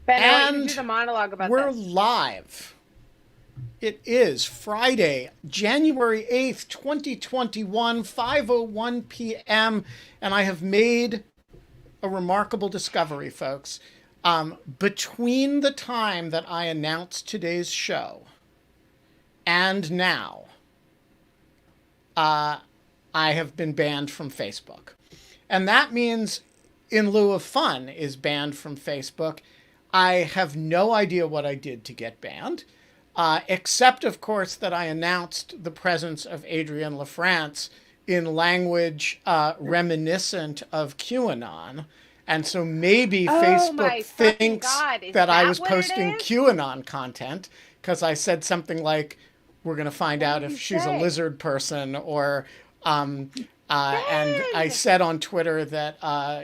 Ben, I want you to And do the monologue about we're this. live. It is Friday, January 8th, 2021, 5:01 p.m. And I have made a remarkable discovery, folks. Between the time that I announced today's show and now, I have been banned from Facebook. And that means In Lieu of Fun is banned from Facebook. I have no idea what I did to get banned, except, of course, that I announced the presence of Adrienne LaFrance in language reminiscent of QAnon. And so maybe Oh Facebook my fucking thinks God. Is that I that was what it posting is? QAnon content because I said something like, we're going to find What out did if you she's a say? lizard person, or and I Ben! said on Twitter that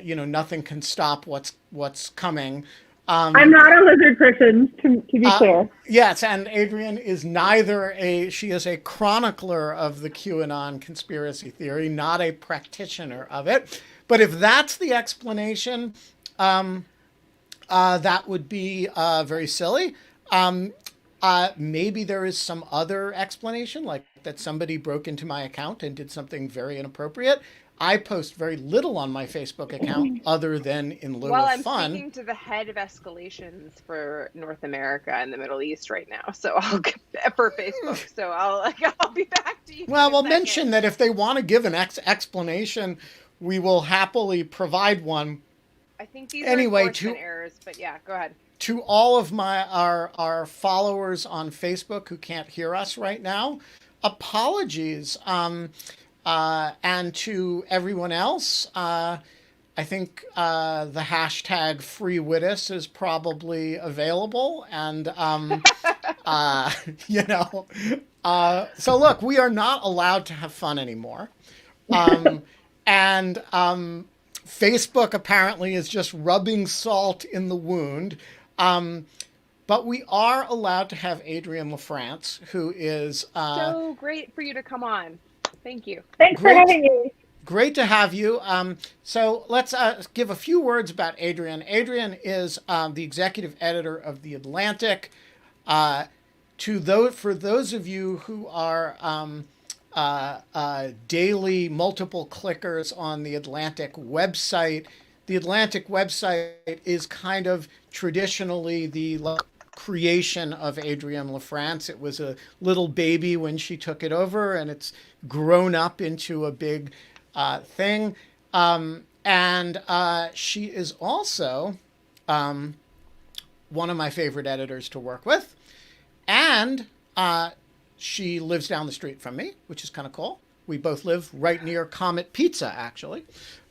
nothing can stop what's coming. I'm not a lizard person, to be clear. Yes, and Adrienne is neither a she is a chronicler of the QAnon conspiracy theory, not a practitioner of it. But if that's the explanation, that would be very silly. Maybe there is some other explanation, like that somebody broke into my account and did something very inappropriate. I post very little on my Facebook account other than in lieu Well, of I'm fun. speaking to the head of escalations for North America and the Middle East right now. So I'll for Facebook. So I'll be back to you Well, in a we'll second. mention that if they want to give an explanation, we will happily provide one. I think these are Anyway, enforcement errors, but yeah, go ahead. to all of our followers on Facebook who can't hear us right now, apologies. And to everyone else, I think the hashtag Free Witness is probably available, and uh, you know, so look, we are not allowed to have fun anymore, and Facebook apparently is just rubbing salt in the wound. Um, but we are allowed to have Adrienne LaFrance, who is So great for you to come on. Thank you. Thanks for great having me. Great to have you. So let's give a few words about Adrienne. Adrienne is the executive editor of The Atlantic. For those of you who are daily multiple clickers on the Atlantic website is kind of traditionally the creation of Adrienne LaFrance. It was a little baby when she took it over, and it's grown up into a big thing. And she is also one of my favorite editors to work with. And she lives down the street from me, which is kind of cool. We both live right near Comet Pizza, actually.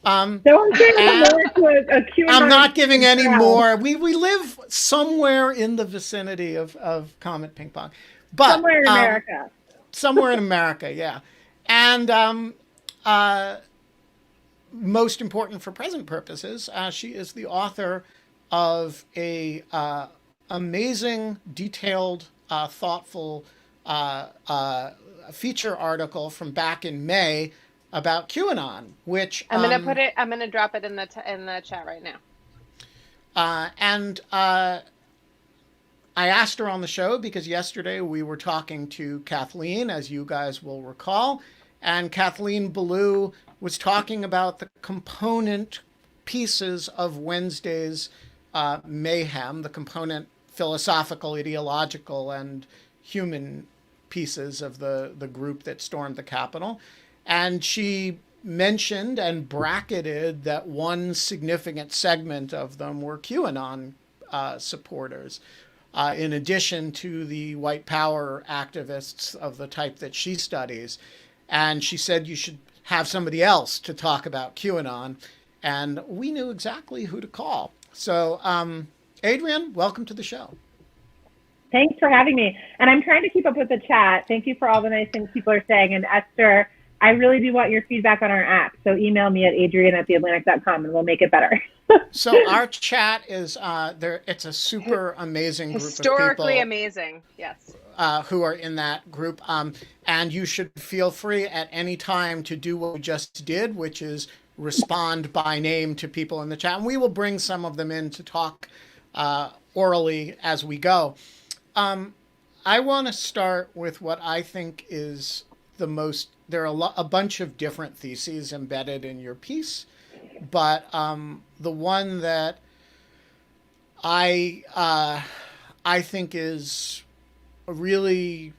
Don't give more to a QAnon. I'm not giving any crowd. more. We live somewhere in the vicinity of Comet Ping Pong. But Somewhere in America. somewhere in America, yeah. And most important for present purposes, she is the author of a amazing, detailed, thoughtful feature article from back in May about QAnon, which I'm gonna put it. I'm gonna drop it in the chat right now. and I asked her on the show because yesterday we were talking to Kathleen, as you guys will recall, and Kathleen Ballou was talking about the component pieces of Wednesday's mayhem, the component philosophical, ideological, and human pieces of the group that stormed the Capitol. And she mentioned and bracketed that one significant segment of them were QAnon supporters, in addition to the white power activists of the type that she studies. And she said you should have somebody else to talk about QAnon. And we knew exactly who to call. So, Adrienne, welcome to the show. Thanks for having me. And I'm trying to keep up with the chat. Thank you for all the nice things people are saying. And Esther, I really do want your feedback on our app. So email me at adrienne@theatlantic.com and we'll make it better. So our chat is there. It's a super amazing group Historically of people amazing. Yes. who are in that group. And you should feel free at any time to do what we just did, which is respond by name to people in the chat. And we will bring some of them in to talk orally as we go. I want to start with what I think is the most. There are a bunch of different theses embedded in your piece, but the one that I think is a really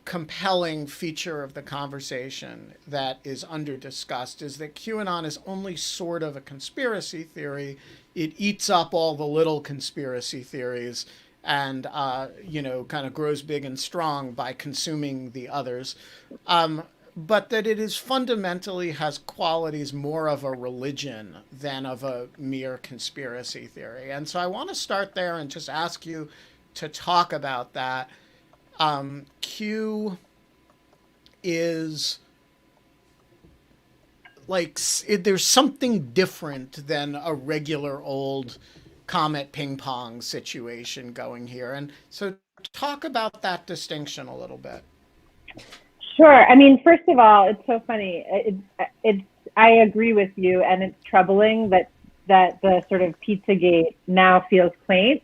compelling feature of the conversation that is under discussed is that QAnon is only sort of a conspiracy theory. It eats up all the little conspiracy theories and, kind of grows big and strong by consuming the others. But that it is fundamentally has qualities more of a religion than of a mere conspiracy theory. And so I want to start there and just ask you to talk about that. Q is like, there's something different than a regular old Comet ping pong situation going here. And so talk about that distinction a little bit. Sure. I mean, first of all, it's so funny. I agree with you, and it's troubling that the sort of Pizzagate now feels quaint.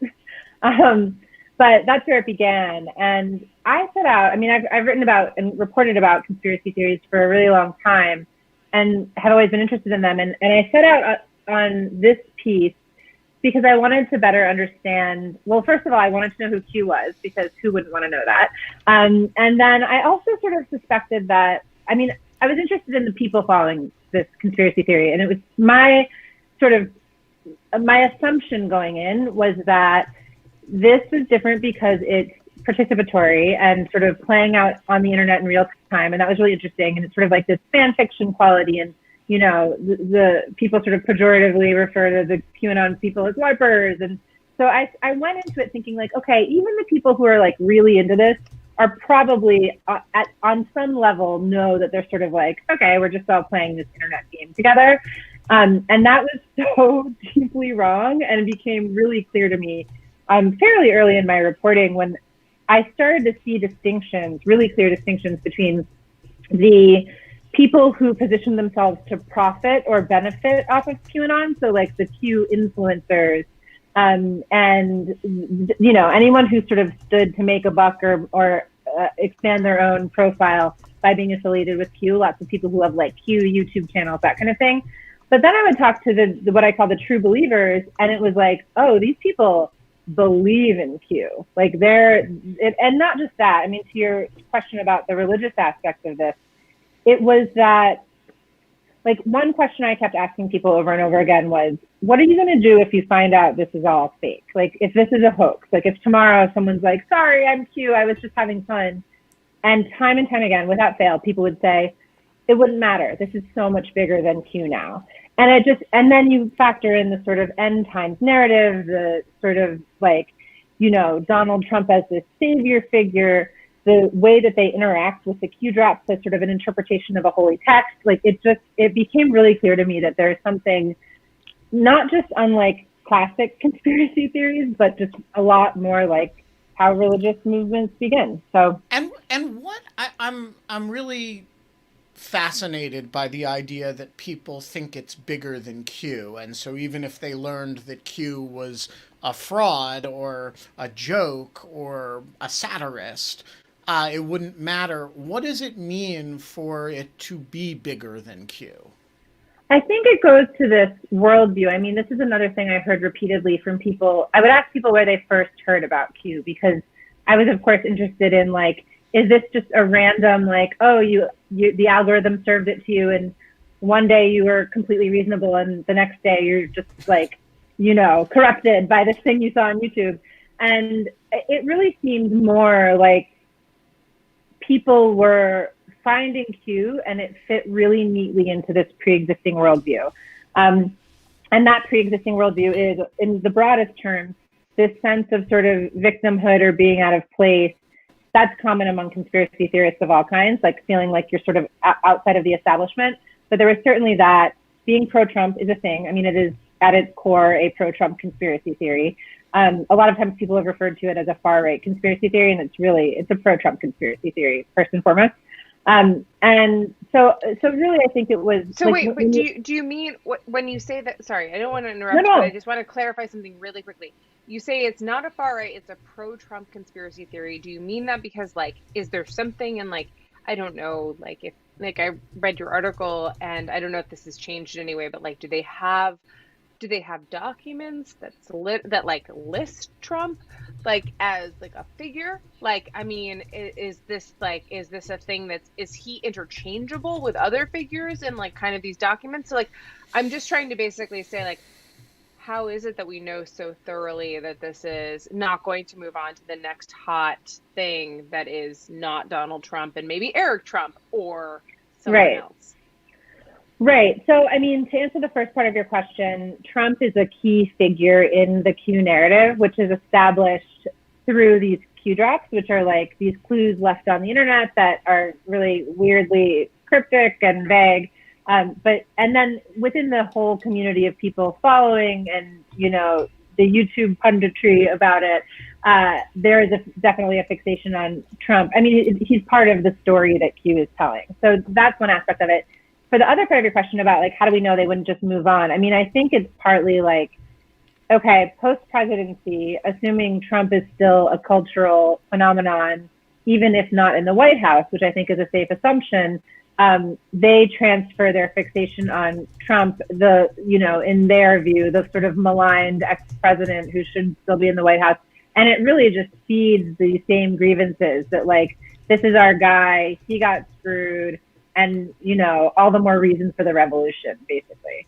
But that's where it began. And I set out, I mean, I've written about and reported about conspiracy theories for a really long time and have always been interested in them. And I set out on this piece because I wanted to better understand, well, first of all, I wanted to know who Q was, because who wouldn't want to know that? And then I also sort of suspected that, I mean, I was interested in the people following this conspiracy theory. And it was my assumption going in was that this was different because it's participatory and sort of playing out on the internet in real time. And that was really interesting. And it's sort of like this fan fiction quality. And the people sort of pejoratively refer to the QAnon people as LARPers. And so I went into it thinking like, okay, even the people who are like really into this are probably on some level know that they're sort of like, okay, we're just all playing this internet game together. And that was so deeply wrong. And it became really clear to me fairly early in my reporting when I started to see really clear distinctions between the people who position themselves to profit or benefit off of QAnon, so like the Q influencers, and anyone who sort of stood to make a buck or expand their own profile by being affiliated with Q. Lots of people who have like Q YouTube channels, that kind of thing. But then I would talk to the what I call the true believers, and it was like, oh, these people believe in Q, like and not just that. I mean, to your question about the religious aspect of this. It was that, like, one question I kept asking people over and over again was, what are you going to do if you find out this is all fake? Like, if this is a hoax, like if tomorrow someone's like, sorry, I'm Q, I was just having fun. And time again, without fail, people would say, it wouldn't matter. This is so much bigger than Q now. And then you factor in the sort of end times narrative, the sort of like, Donald Trump as this savior figure, the way that they interact with the Q drops as sort of an interpretation of a holy text. Like it became really clear to me that there's something not just unlike classic conspiracy theories, but just a lot more like how religious movements begin. So and what I'm really fascinated by the idea that people think it's bigger than Q, and so even if they learned that Q was a fraud or a joke or a satirist, it wouldn't matter. What does it mean for it to be bigger than Q? I think it goes to this worldview. I mean, this is another thing I heard repeatedly from people. I would ask people where they first heard about Q, because I was, of course, interested in like, is this just a random, like, oh, you the algorithm served it to you, and one day you were completely reasonable, and the next day you're just like, corrupted by this thing you saw on YouTube. And it really seemed more like people were finding Q, and it fit really neatly into this pre-existing worldview. And that pre-existing worldview is, in the broadest terms, this sense of sort of victimhood or being out of place. That's common among conspiracy theorists of all kinds, like feeling like you're sort of outside of the establishment. But there was certainly that. Being pro-Trump is a thing. I mean, it is at its core a pro-Trump conspiracy theory. A lot of times people have referred to it as a far-right conspiracy theory, and it's a pro-Trump conspiracy theory, first and foremost. And so really, I think it was. So like, wait, but do you mean when you say that? Sorry, I don't want to interrupt, No. but I just want to clarify something really quickly. You say it's not a far right; it's a pro-Trump conspiracy theory. Do you mean that because, like, is there something in, like, I don't know, like, if, like, I read your article and I don't know if this has changed in any way, but, like, do they have documents that like list Trump like as like a figure? Like, I mean, is this a thing is he interchangeable with other figures in like kind of these documents? So like, I'm just trying to basically say, like, how is it that we know so thoroughly that this is not going to move on to the next hot thing that is not Donald Trump and maybe Eric Trump or someone else? Right. So, I mean, to answer the first part of your question, Trump is a key figure in the Q narrative, which is established through these Q drops, which are like these clues left on the internet that are really weirdly cryptic and vague. And then within the whole community of people following and, you know, the YouTube punditry about it, there is definitely a fixation on Trump. I mean, he's part of the story that Q is telling. So that's one aspect of it. For the other part of your question about, like, how do we know they wouldn't just move on? I mean, I think it's partly like, okay, post-presidency, assuming Trump is still a cultural phenomenon, even if not in the White House, which I think is a safe assumption, they transfer their fixation on Trump, in their view, the sort of maligned ex-president who should still be in the White House. And it really just feeds the same grievances that, like, this is our guy, he got screwed, and, you know, all the more reason for the revolution, basically.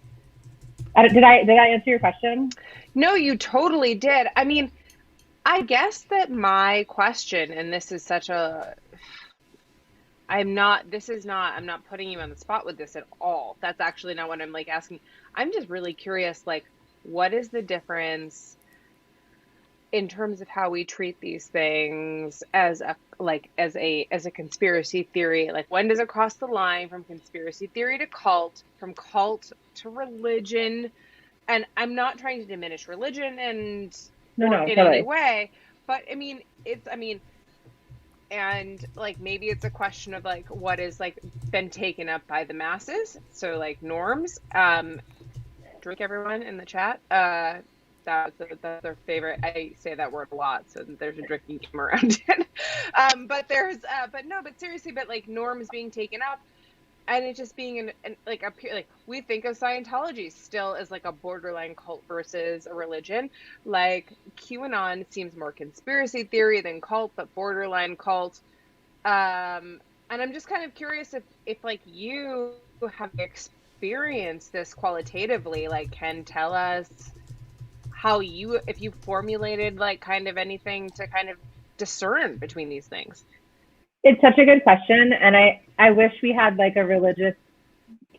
Did I answer your question? No, you totally did. I mean, I guess that my question, and this is such a, I'm not putting you on the spot with this at all. That's actually not what I'm like asking. I'm just really curious, like, what is the difference in terms of how we treat these things as a conspiracy theory? Like, when does it cross the line from conspiracy theory to cult, from cult to religion? And I'm not trying to diminish religion in totally. any way, but and like, maybe it's a question of like what is like been taken up by the masses. So like norms, drink, everyone in the chat. That's their favorite. I say that word a lot, so there's a drinking game around it. But seriously, but like norms being taken up, and it just being like we think of Scientology still as like a borderline cult versus a religion. Like QAnon seems more conspiracy theory than cult, but borderline cult. And I'm just kind of curious if like you have experienced this qualitatively, like can tell us if you formulated like kind of anything to kind of discern between these things. It's such a good question, and I wish we had like a religious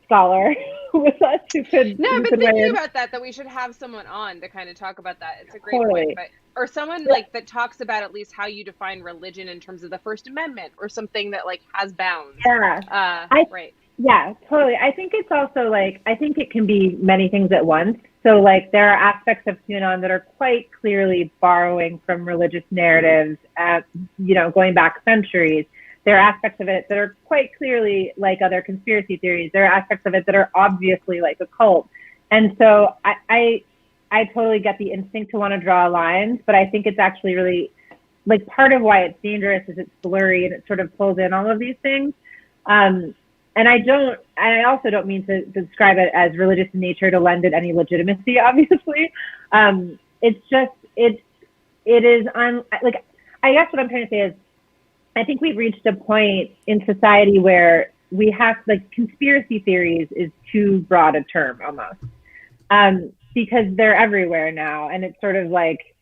scholar with us who could. No, I've been thinking about that we should have someone on to kind of talk about that. It's a great point, or someone like that talks about at least how you define religion in terms of the First Amendment, or something that like has bounds. Yeah, right. Yeah, totally. I think it's also like, I think it can be many things at once. So like there are aspects of QAnon that are quite clearly borrowing from religious narratives, going back centuries. There are aspects of it that are quite clearly like other conspiracy theories. There are aspects of it that are obviously like a cult. And so I totally get the instinct to want to draw lines, but I think it's actually really like part of why it's dangerous is it's blurry and it sort of pulls in all of these things. And I also don't mean to describe it as religious in nature to lend it any legitimacy, obviously. It is I guess what I'm trying to say is, I think we've reached a point in society where we have, like, conspiracy theories is too broad a term almost, because they're everywhere now. And it's sort of like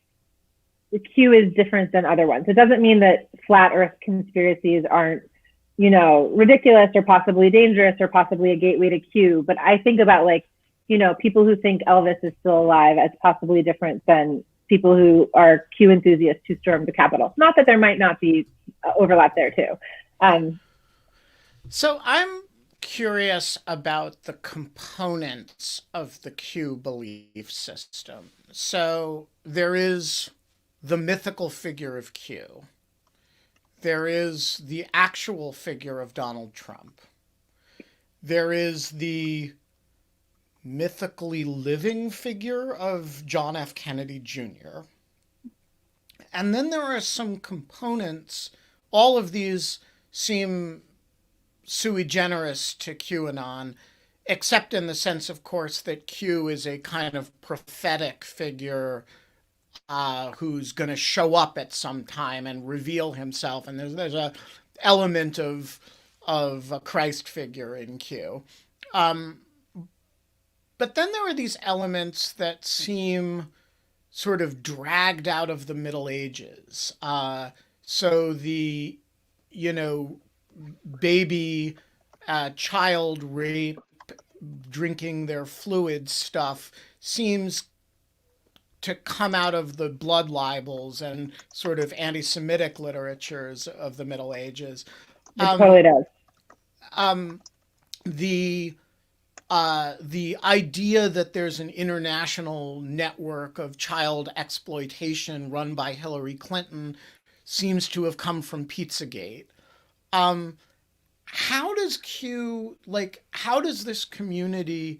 the Q is different than other ones. It doesn't mean that flat earth conspiracies aren't, ridiculous or possibly dangerous or possibly a gateway to Q. But I think about like, people who think Elvis is still alive as possibly different than people who are Q enthusiasts who stormed the Capitol. Not that there might not be overlap there too. So I'm curious about the components of the Q belief system. So there is the mythical figure of Q. there is the actual figure of Donald Trump. There is the mythically living figure of John F. Kennedy Jr. And then there are some components. All of these seem sui generis to QAnon, except in the sense, of course, that Q is a kind of prophetic figure who's going to show up at some time and reveal himself. And there's a element of a Christ figure in Q. But then there are these elements that seem sort of dragged out of the Middle Ages. So the, baby child rape, drinking their fluids stuff seems to come out of the blood libels and sort of anti-Semitic literatures of the Middle Ages. It totally does. The idea that there's an international network of child exploitation run by Hillary Clinton seems to have come from Pizzagate. How does how does this community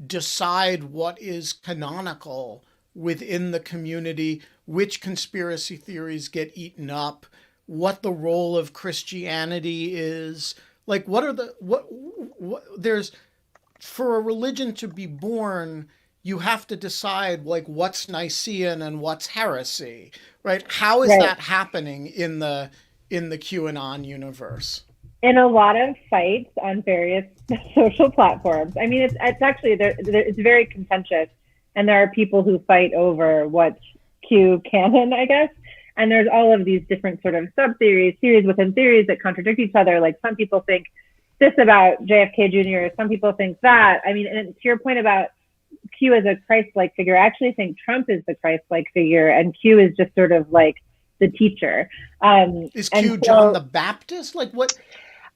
decide what is canonical within the community, which conspiracy theories get eaten up, what the role of Christianity is? There's, for a religion to be born, you have to decide what's Nicene and what's heresy, right? How is that happening in the QAnon universe? In a lot of fights on various social platforms. I mean, it's actually, it's very contentious, and there are people who fight over what's Q canon, I guess. And there's all of these different sort of sub-theories, theories within theories that contradict each other. Like, some people think this about JFK Jr., some people think that. I mean, and to your point about Q as a Christ-like figure, I actually think Trump is the Christ-like figure, and Q is just sort of like the teacher. Is Q John the Baptist?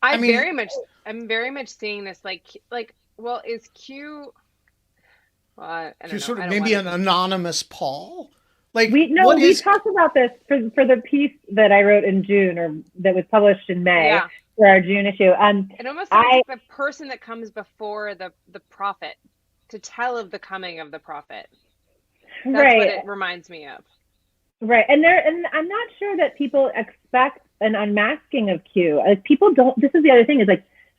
I'm very much seeing this is Q? Well, I don't know. Sort of maybe an anonymous Paul. We talked about this for the piece that I wrote in June, or that was published in May for our June issue. It almost like the person that comes before the prophet to tell of the coming of the prophet. That's what it reminds me of. Right, and I'm not sure that people expect an unmasking of Q. People don't. This is the other thing, is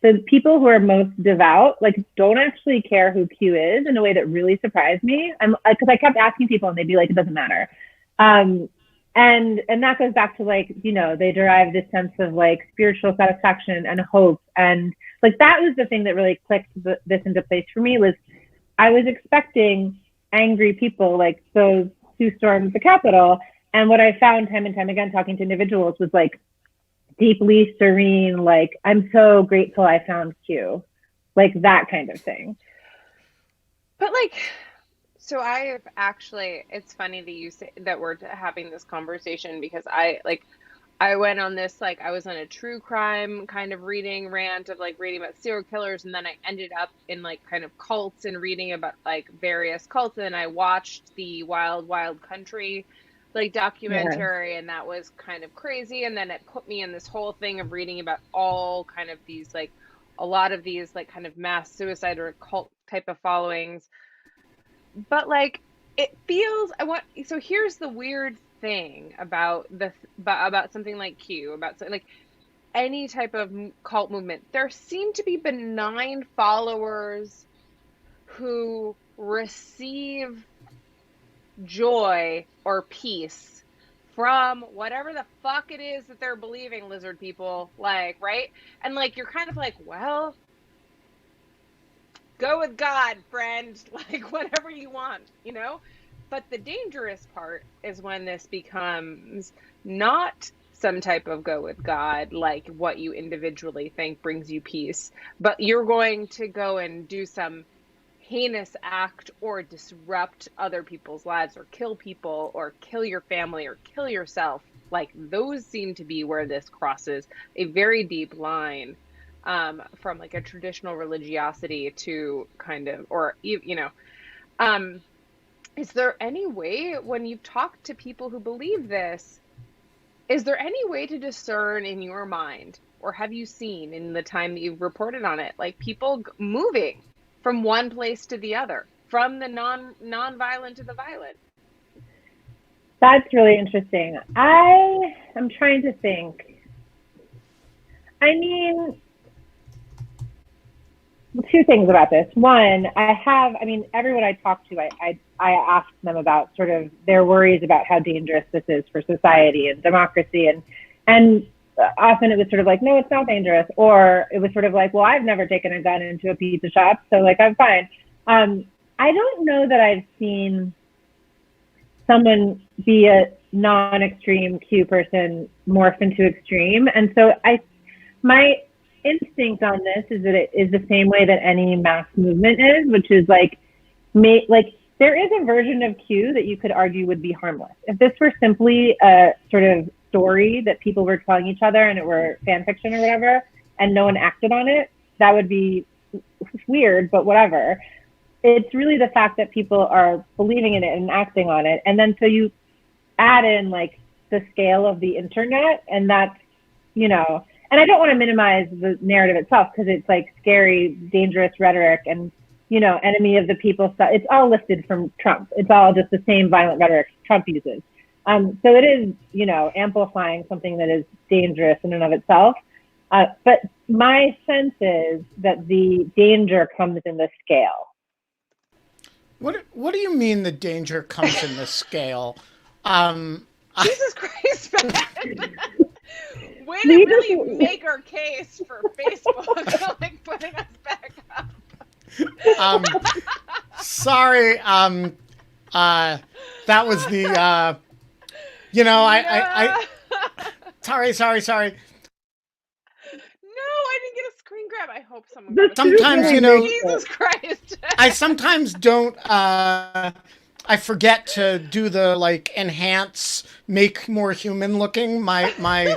the people who are most devout don't actually care who Q is, in a way that really surprised me. Because I kept asking people, and they'd be like, it doesn't matter. And that goes back to they derive this sense of spiritual satisfaction and hope, and that was the thing that really clicked this into place for me. Was I was expecting angry people like those who stormed the Capitol, and what I found time and time again talking to individuals was deeply serene, I'm so grateful I found Q, that kind of thing. But so I have actually, it's funny that you say that we're having this conversation, because I went on this, I was on a true crime kind of reading rant of reading about serial killers, and then I ended up in kind of cults and reading about various cults, and I watched the Wild Wild Country documentary, and that was kind of crazy, and then it put me in this whole thing of reading about all kind of these a lot of these kind of mass suicide or cult type of followings. But it feels, so here's the weird thing about something like Q, about any type of cult movement. There seem to be benign followers who receive joy or peace from whatever the fuck it is that they're believing, lizard people, right? And you're kind of well, go with God, friend, whatever you want, But the dangerous part is when this becomes not some type of go with God, what you individually think brings you peace, but you're going to go and do some heinous act or disrupt other people's lives, or kill people, or kill your family, or kill yourself. Those seem to be where this crosses a very deep line, from a traditional religiosity to kind of, or is there any way, when you've talked to people who believe this, Is there any way to discern in your mind, or have you seen in the time that you've reported on it, like people moving from one place to the other, from the non-violent to the violent? That's really interesting. I'm trying to think. I mean, two things about this. One, everyone I talk to, I ask them about sort of their worries about how dangerous this is for society and democracy. And often it was sort of like, no, it's not dangerous. Or it was sort of like, well, I've never taken a gun into a pizza shop, so like, I'm fine. I don't know that I've seen someone be a non-extreme Q person morph into extreme. And so my instinct on this is that it is the same way that any mass movement is, which is like there is a version of Q that you could argue would be harmless. If this were simply a sort of story that people were telling each other and it were fan fiction or whatever, and no one acted on it, that would be weird, but whatever. It's really the fact that people are believing in it and acting on it. And then so you add in like the scale of the internet, and that's, and I don't want to minimize the narrative itself because it's like scary, dangerous rhetoric and, enemy of the people stuff. It's all lifted from Trump. It's all just the same violent rhetoric Trump uses. So it is, amplifying something that is dangerous in and of itself. But my sense is that the danger comes in the scale. What do you mean the danger comes in the scale? Jesus Christ, man. Way to really make our case for Facebook, like putting us back up. Sorry, that was the, sorry. No, I didn't get a screen grab. I hope someone. Sometimes, Jesus Christ. I sometimes don't. I forget to do the like enhance, make more human looking my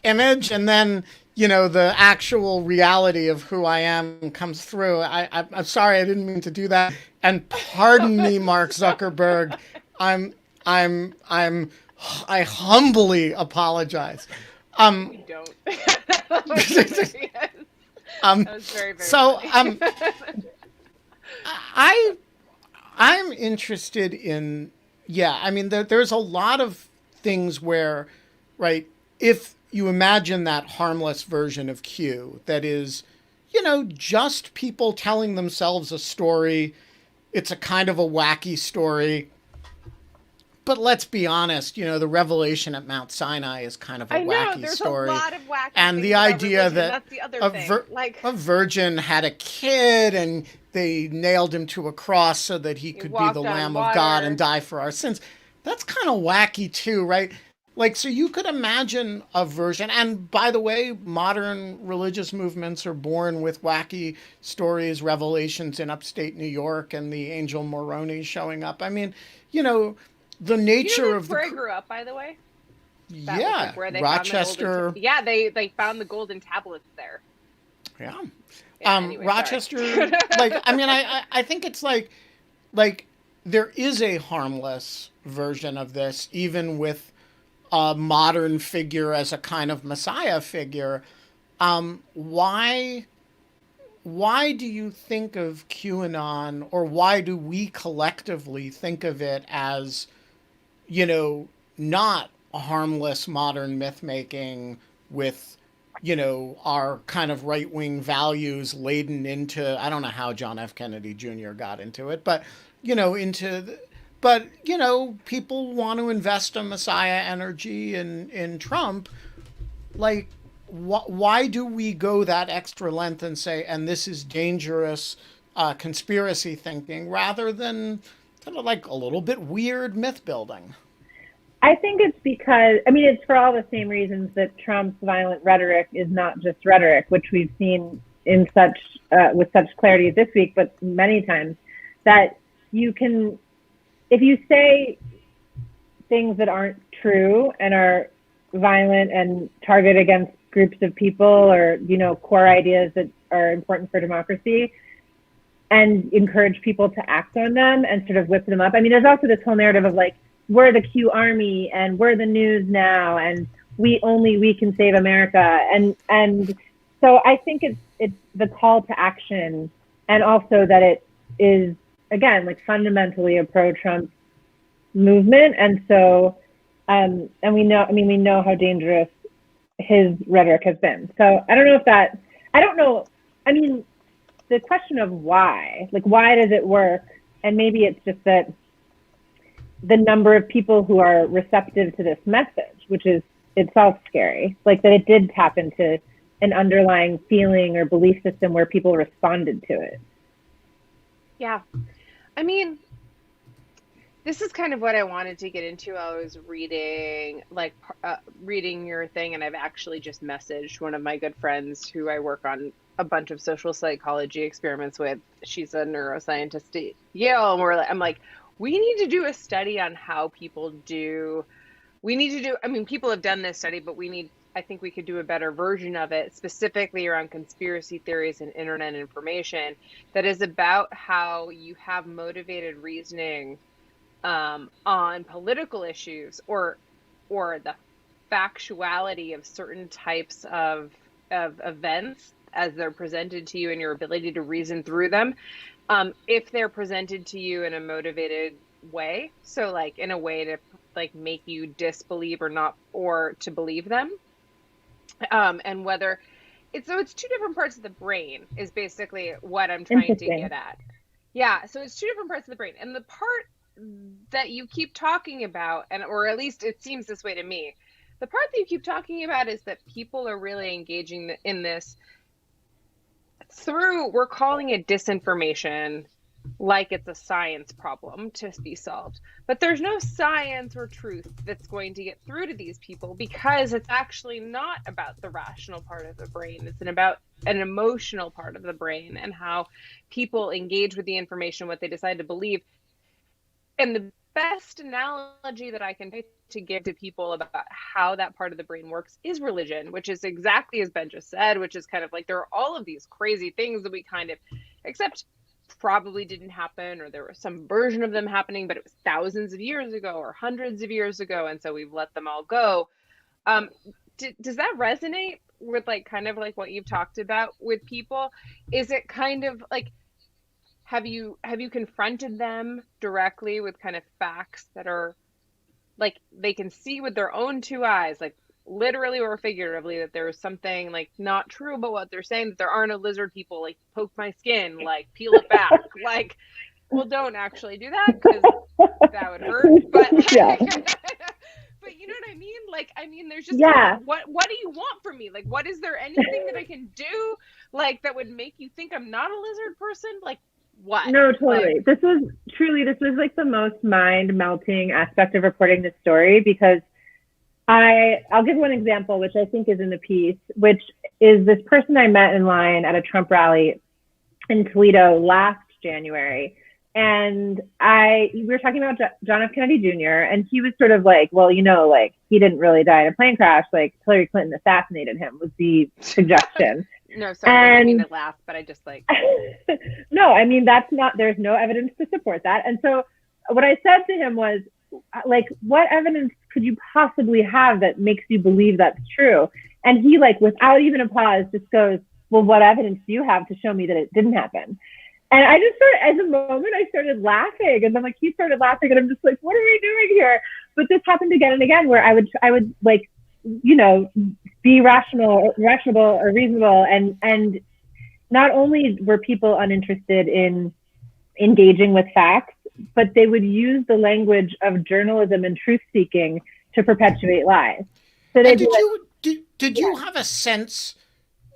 image, and then the actual reality of who I am comes through. I'm sorry, I didn't mean to do that, and pardon me, Mark Zuckerberg. I humbly apologize. We don't. That was very, very so funny. I'm interested in, there's a lot of things where, right, if you imagine that harmless version of Q that is, just people telling themselves a story, it's a kind of a wacky story. But let's be honest, the revelation at Mount Sinai is kind of a wacky story. There's a lot of wacky and things the about idea religion. that That's the other thing. a virgin had a kid and they nailed him to a cross so that he could be the Lamb of God and die for our sins. That's kind of wacky too, right? Like, so you could imagine a version, and by the way, modern religious movements are born with wacky stories, revelations in upstate New York and the angel Moroni showing up. I mean, the nature of where I grew up, by the way? That was like where they Rochester. Found the they found the golden tablets there. Yeah. Anyway, Rochester, I think it's like there is a harmless version of this, even with a modern figure as a kind of messiah figure. Why do you think of QAnon, or why do we collectively think of it as, not a harmless modern myth making with, our kind of right-wing values laden into, I don't know how John F. Kennedy Jr. got into it, but, people want to invest a messiah energy in Trump. Like, why do we go that extra length and say, and this is dangerous conspiracy thinking, rather than kind of like a little bit weird myth building? I think it's because, it's for all the same reasons that Trump's violent rhetoric is not just rhetoric, which we've seen in with such clarity this week, but many times, that you can, if you say things that aren't true and are violent and target against groups of people or, core ideas that are important for democracy, and encourage people to act on them and sort of whip them up. There's also this whole narrative of like, we're the Q Army and we're the news now and we can save America. And so I think it's the call to action, and also that it is, again, like fundamentally a pro-Trump movement. And so, and we know how dangerous his rhetoric has been. So I don't know. I mean, the question of why does it work? And maybe it's just that the number of people who are receptive to this message, which is itself scary, like that it did tap into an underlying feeling or belief system where people responded to it. Yeah. I mean, this is kind of what I wanted to get into. I was reading your thing, and I've actually just messaged one of my good friends who I work on a bunch of social psychology experiments with. She's a neuroscientist at Yale, and I'm like, we need to do a study on how people do. People have done this study, but I think we could do a better version of it, specifically around conspiracy theories and internet information, that is about how you have motivated reasoning on political issues or the factuality of certain types of events as they're presented to you and your ability to reason through them, if they're presented to you in a motivated way. So like in a way to like make you disbelieve or not, or to believe them. And whether it's two different parts of the brain is basically what I'm trying to get at. Yeah. So it's two different parts of the brain, and the part that you keep talking about, or at least it seems this way to me, the part that you keep talking about is that people are really engaging in this through, we're calling it disinformation, like it's a science problem to be solved. But there's no science or truth that's going to get through to these people, because it's actually not about the rational part of the brain. It's about an emotional part of the brain and how people engage with the information, what they decide to believe. And the best analogy that I can to give to people about how that part of the brain works is religion, which is exactly as Ben just said, which is kind of like there are all of these crazy things that we kind of accept probably didn't happen, or there was some version of them happening, but it was thousands of years ago or hundreds of years ago, and so we've let them all go. Does that resonate with like kind of like what you've talked about with people? Is it kind of like, have you confronted them directly with kind of facts that are like they can see with their own two eyes, like literally or figuratively, that there's something like not true about what they're saying, that there are no lizard people, like poke my skin, like peel it back, like, well, don't actually do that because that would hurt, but yeah. But you know what I mean? Like, I mean, there's just kind of, what do you want from me? Like, what is there anything that I can do like that would make you think I'm not a lizard person? Like, what? No, totally. Like, this was like the most mind-melting aspect of reporting this story, because I'll give one example, which I think is in the piece, which is this person I met in line at a Trump rally in Toledo last January. And we were talking about John F. Kennedy Jr., and he was sort of like, well, you know, like he didn't really die in a plane crash, like Hillary Clinton assassinated him, was the suggestion. No, sorry, I didn't mean to laugh, but I just like... No, I mean, there's no evidence to support that. And so what I said to him was, like, what evidence could you possibly have that makes you believe that's true? And he, like, without even a pause, just goes, well, what evidence do you have to show me that it didn't happen? And I just started, as a moment, I started laughing, and then like he started laughing, and I'm just like, what are we doing here? But this happened again and again, where I would like, you know, be rational or reasonable, and not only were people uninterested in engaging with facts, but they would use the language of journalism and truth seeking to perpetuate lies. So did you have a sense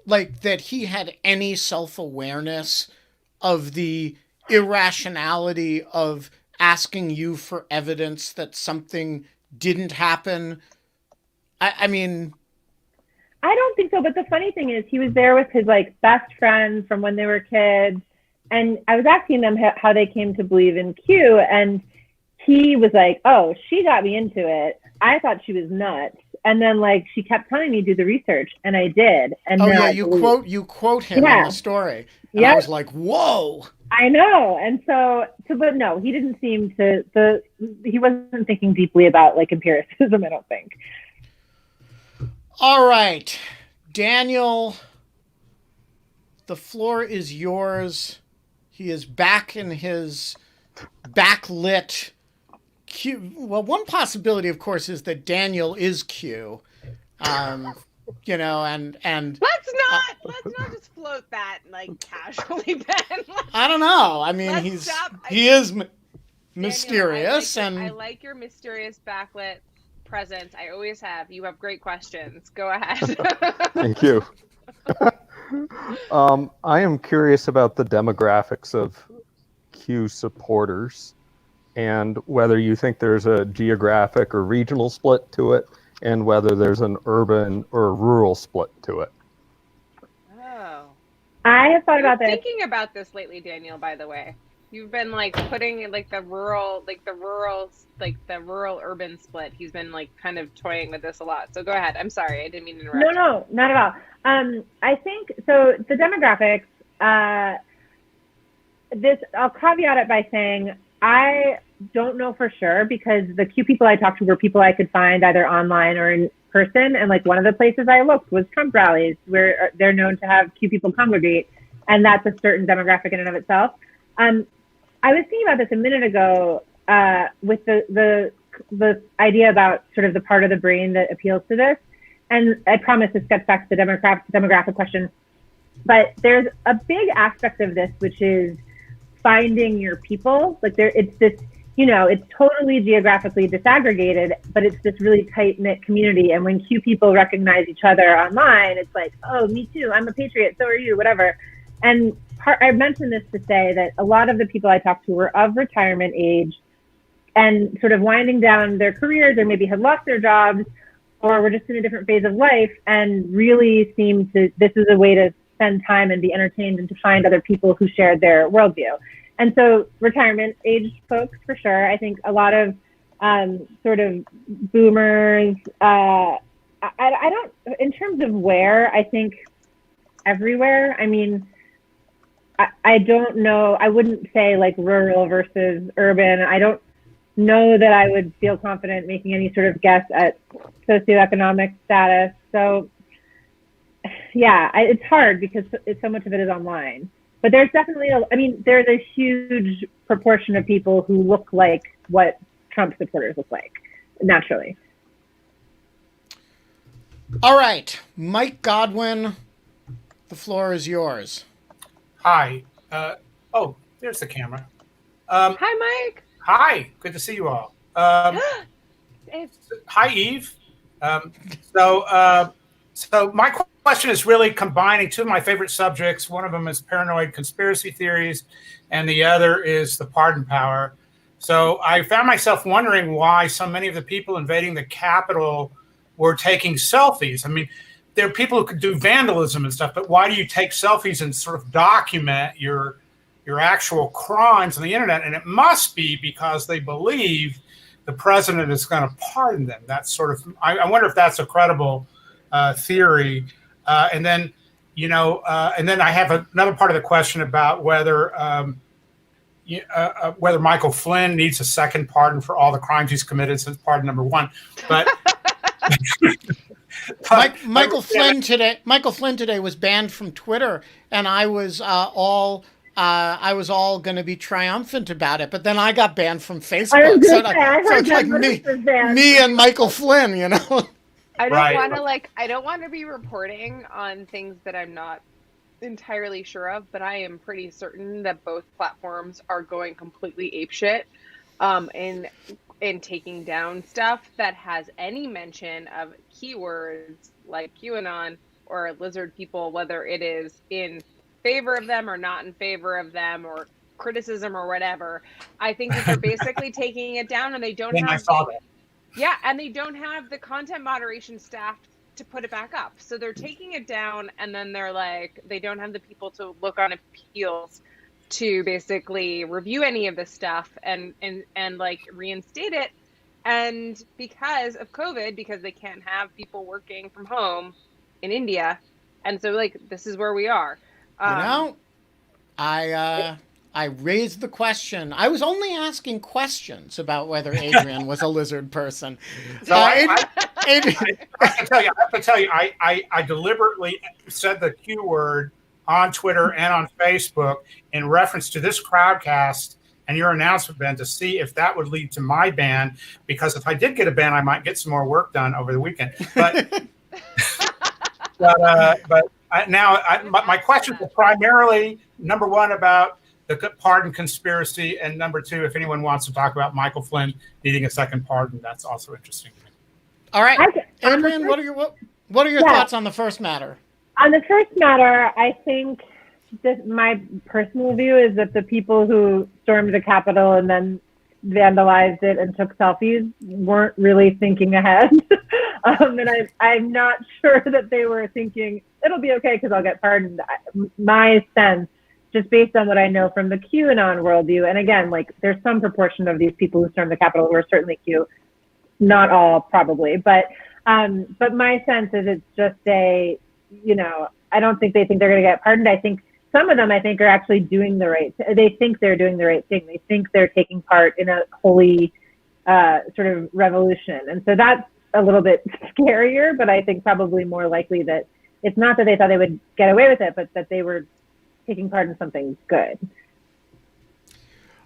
like that he had any self-awareness of the irrationality of asking you for evidence that something didn't happen? I mean, I don't think so. But the funny thing is, he was there with his like best friend from when they were kids, and I was asking them how they came to believe in Q, and he was like, "Oh, she got me into it. I thought she was nuts." And then like she kept telling me to do the research, and I did. And you quote him in the story, and I was like, "Whoa!" I know. And so, but no, he didn't seem he wasn't thinking deeply about like empiricism, I don't think. All right, Daniel, the floor is yours. He is back in his backlit Q. Well, one possibility, of course, is that Daniel is Q. You know, and let's not just float that like casually, Ben. I don't know. I mean, he is mysterious, Daniel, and I like your mysterious backlit presence. I always have. You have great questions. Go ahead. Thank you. I am curious about the demographics of Q supporters and whether you think there's a geographic or regional split to it, and whether there's an urban or rural split to it. Oh. I have thought about this. Thinking about this lately, Daniel, by the way. You've been like putting like the rural urban split. He's been like kind of toying with this a lot. So go ahead. I'm sorry. I didn't mean to interrupt. No, not at all. I think so the demographics, I'll caveat it by saying I don't know for sure, because the Q people I talked to were people I could find either online or in person. And like one of the places I looked was Trump rallies, where they're known to have Q people congregate. And that's a certain demographic in and of itself. I was thinking about this a minute ago with the idea about sort of the part of the brain that appeals to this. And I promise this gets back to the demographic question. But there's a big aspect of this, which is finding your people. Like it's this, you know, it's totally geographically disaggregated, but it's this really tight-knit community. And when Q people recognize each other online, it's like, oh, me too, I'm a patriot, so are you, whatever. And I mentioned this to say that a lot of the people I talked to were of retirement age and sort of winding down their careers, or maybe had lost their jobs, or were just in a different phase of life, and really seemed to, this is a way to spend time and be entertained and to find other people who shared their worldview. And so retirement age folks, for sure. I think a lot of sort of boomers, I don't, in terms of where, I think everywhere. I mean, I don't know. I wouldn't say like rural versus urban. I don't know that I would feel confident making any sort of guess at socioeconomic status. So yeah, it's hard because so much of it is online. But there's definitely, there's a huge proportion of people who look like what Trump supporters look like, naturally. All right, Mike Godwin, the floor is yours. Hi. There's the camera. Hi, Mike. Hi. Good to see you all. Hi, Eve. So my question is really combining two of my favorite subjects. One of them is paranoid conspiracy theories, and the other is the pardon power. So I found myself wondering why so many of the people invading the Capitol were taking selfies. I mean, there are people who could do vandalism and stuff, but why do you take selfies and sort of document your actual crimes on the internet? And it must be because they believe the president is going to pardon them. That's sort of, I wonder if that's a credible theory. And then I have another part of the question about whether Michael Flynn needs a second pardon for all the crimes he's committed since pardon number one. But Michael Flynn today was banned from Twitter, and I was all going to be triumphant about it, but then I got banned from Facebook. So it's like me and Michael Flynn, you know. I don't want to be reporting on things that I'm not entirely sure of, but I am pretty certain that both platforms are going completely apeshit in taking down stuff that has any mention of keywords like QAnon or lizard people, whether it is in favor of them or not in favor of them, or criticism or whatever. I think that they're basically taking it down, and they don't have. I saw that. Yeah, and they don't have the content moderation staff to put it back up. So they're taking it down, and then they're like, they don't have the people to look on appeals to basically review any of this stuff and like reinstate it. And because of COVID, because they can't have people working from home in India, and so like this is where we are. I I raised the question. I was only asking questions about whether Adrienne was a lizard person. So I have to tell you, I deliberately said the Q word on Twitter and on Facebook in reference to this crowdcast and your announcement, Ben, to see if that would lead to my ban, because if I did get a ban, I might get some more work done over the weekend. But my questions are primarily, number one, about the pardon conspiracy, and number two, if anyone wants to talk about Michael Flynn needing a second pardon, that's also interesting to me. All right, Adrienne, what are your thoughts on the first matter? On the first matter, I think my personal view is that the people who stormed the Capitol and then vandalized it and took selfies weren't really thinking ahead. And I'm not sure that they were thinking, it'll be okay because I'll get pardoned. My sense, just based on what I know from the QAnon worldview, and again, like there's some proportion of these people who stormed the Capitol who are certainly Q, not all probably, but my sense is it's just I don't think they think they're going to get pardoned. I think some of them, are actually doing they think they're doing the right thing. They think they're taking part in a holy sort of revolution. And so that's a little bit scarier, but I think probably more likely that it's not that they thought they would get away with it, but that they were taking part in something good.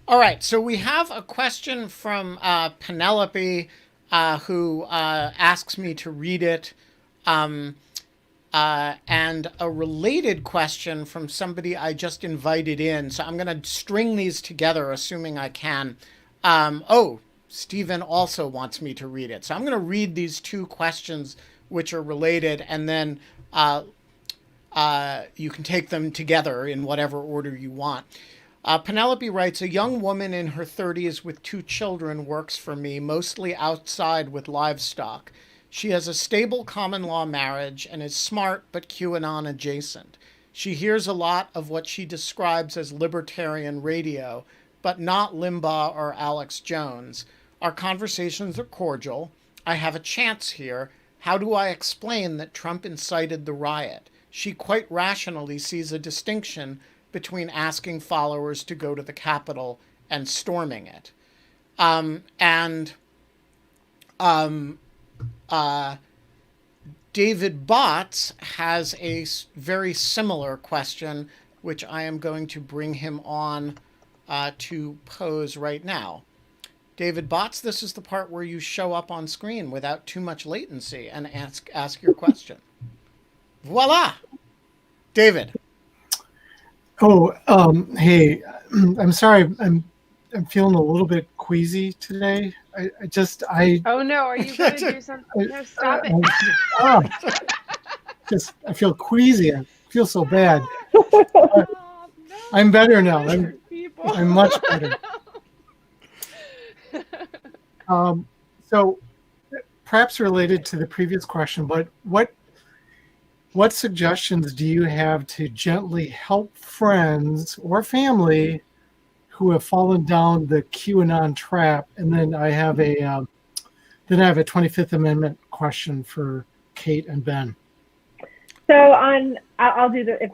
All right. So we have a question from Penelope who asks me to read it. And a related question from somebody I just invited in. So I'm going to string these together, assuming I can. Stephen also wants me to read it. So I'm going to read these two questions which are related, and then you can take them together in whatever order you want. Penelope writes, a young woman in her 30s with 2 children works for me, mostly outside with livestock. She has a stable common law marriage and is smart but QAnon adjacent. She hears a lot of what she describes as libertarian radio, but not Limbaugh or Alex Jones. Our conversations are cordial. I have a chance here. How do I explain that Trump incited the riot? She quite rationally sees a distinction between asking followers to go to the Capitol and storming it. David Botts has a very similar question, which I am going to bring him on to pose right now. David Botts, this is the part where you show up on screen without too much latency and ask your question. Voila! David. Hey, I'm sorry. I'm feeling a little bit queasy today. Oh no, are you going to do something? No, stop it. I feel queasy. I feel so bad. I'm better now. I'm much better. So perhaps related to the previous question, but what suggestions do you have to gently help friends or family who have fallen down the QAnon trap? And then I have a 25th Amendment question for Kate and Ben. So I'll do if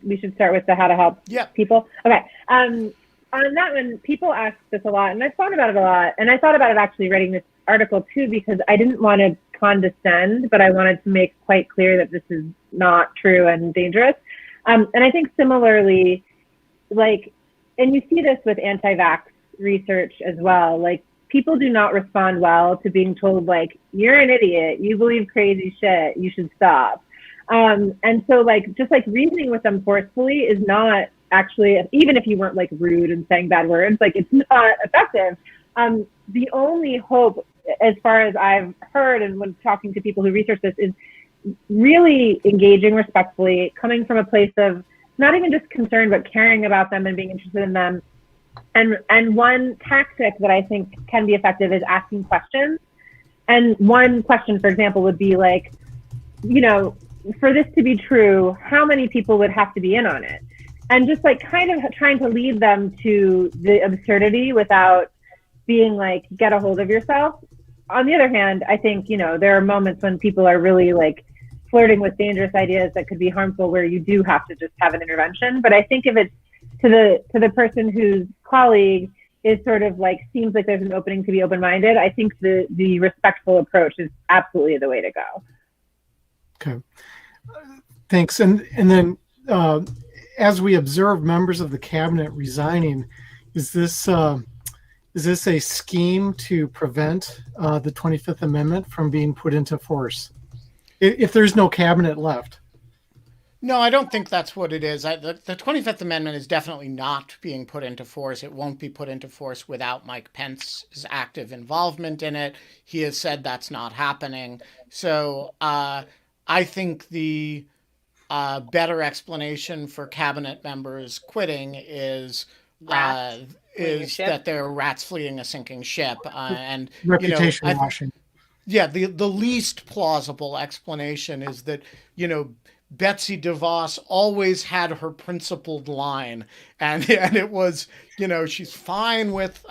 we should start with the how to help people. Okay. On that one, people ask this a lot, and I've thought about it a lot. And I thought about it actually writing this article too, because I didn't want to condescend, but I wanted to make quite clear that this is not true and dangerous. And I think similarly, and you see this with anti-vax research as well, people do not respond well to being told, you're an idiot, you believe crazy shit, you should stop. And so just reasoning with them forcefully is not actually, even if you weren't rude and saying bad words, it's not effective. The only hope, as far as I've heard and when talking to people who research this, is really engaging respectfully, coming from a place of not even just concern, but caring about them and being interested in them. And one tactic that I think can be effective is asking questions. And one question, for example, would be for this to be true, how many people would have to be in on it? And just kind of trying to lead them to the absurdity without being get a hold of yourself. On the other hand, I think, there are moments when people are really flirting with dangerous ideas that could be harmful, where you do have to just have an intervention. But I think if it's the person whose colleague is sort of like, seems like there's an opening to be open-minded, I think the respectful approach is absolutely the way to go. Okay, thanks. And then as we observe members of the cabinet resigning, is this a scheme to prevent the 25th Amendment from being put into force if there's no cabinet left? No, I don't think that's what it is. The 25th Amendment is definitely not being put into force. It won't be put into force without Mike Pence's active involvement in it. He has said that's not happening. So I think the better explanation for cabinet members quitting is that they're rats fleeing a sinking ship. And reputation washing. Yeah, the least plausible explanation is that, Betsy DeVos always had her principled line, and it was, she's fine with,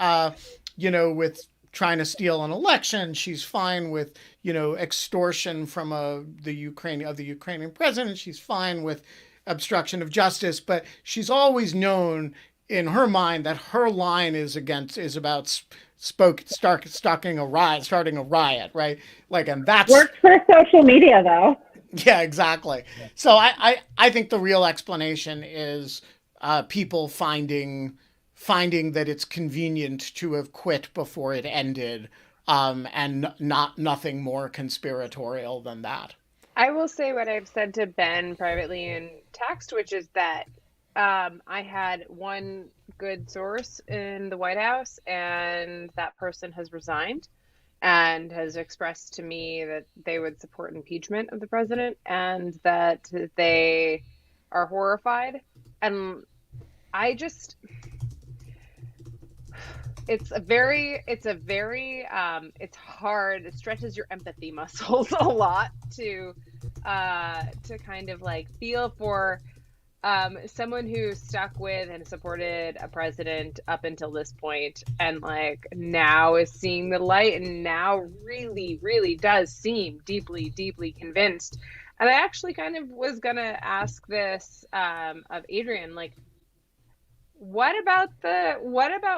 with trying to steal an election. She's fine with, extortion from the Ukrainian president. She's fine with obstruction of justice, but she's always known in her mind that her line is about starting a riot, right? Like, and that's works for social media, though. Yeah, exactly. So I think the real explanation is people finding that it's convenient to have quit before it ended, and nothing more conspiratorial than that. I will say what I've said to Ben privately in text, which is that I had one good source in the White House, and that person has resigned and has expressed to me that they would support impeachment of the president and that they are horrified. And it's hard. It stretches your empathy muscles a lot to kind of like feel for someone who stuck with and supported a president up until this point and like now is seeing the light and now really, really does seem deeply, deeply convinced. And I actually kind of was going to ask this of Adrienne, like, what about